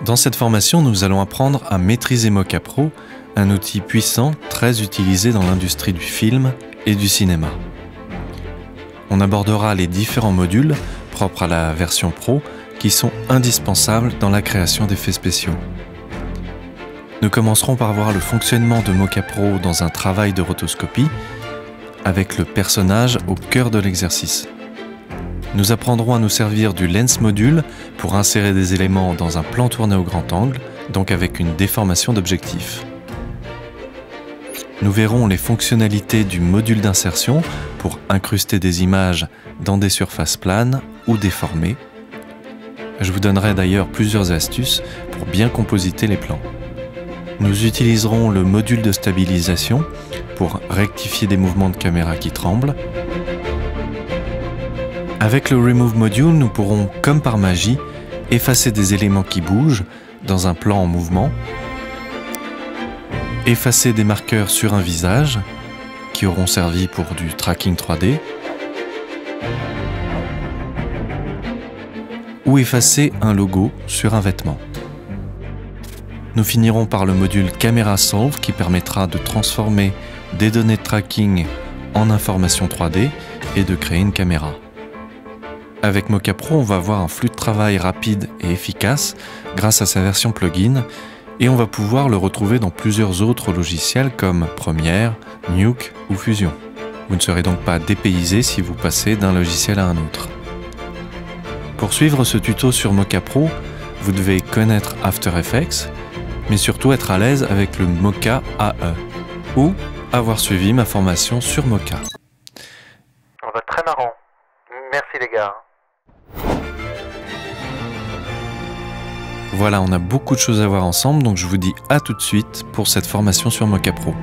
Dans cette formation, nous allons apprendre à maîtriser Mocha Pro, un outil puissant très utilisé dans l'industrie du film et du cinéma. On abordera les différents modules propres à la version Pro qui sont indispensables dans la création d'effets spéciaux. Nous commencerons par voir le fonctionnement de Mocha Pro dans un travail de rotoscopie avec le personnage au cœur de l'exercice. Nous apprendrons à nous servir du Lens Module pour insérer des éléments dans un plan tourné au grand angle, donc avec une déformation d'objectif. Nous verrons les fonctionnalités du module d'insertion pour incruster des images dans des surfaces planes ou déformées. Je vous donnerai d'ailleurs plusieurs astuces pour bien compositer les plans. Nous utiliserons le module de stabilisation pour rectifier des mouvements de caméra qui tremblent. Avec le Remove Module, nous pourrons, comme par magie, effacer des éléments qui bougent dans un plan en mouvement, effacer des marqueurs sur un visage qui auront servi pour du tracking 3D, ou effacer un logo sur un vêtement. Nous finirons par le module Camera Solve qui permettra de transformer des données de tracking en informations 3D et de créer une caméra. Avec Mocha Pro, on va avoir un flux de travail rapide et efficace grâce à sa version plugin et on va pouvoir le retrouver dans plusieurs autres logiciels comme Premiere, Nuke ou Fusion. Vous ne serez donc pas dépaysé si vous passez d'un logiciel à un autre. Pour suivre ce tuto sur Mocha Pro, vous devez connaître After Effects, mais surtout être à l'aise avec le Mocha AE ou avoir suivi ma formation sur Mocha. On va très marrant. Merci les gars. Voilà, on a beaucoup de choses à voir ensemble, donc je vous dis à tout de suite pour cette formation sur Mocha Pro.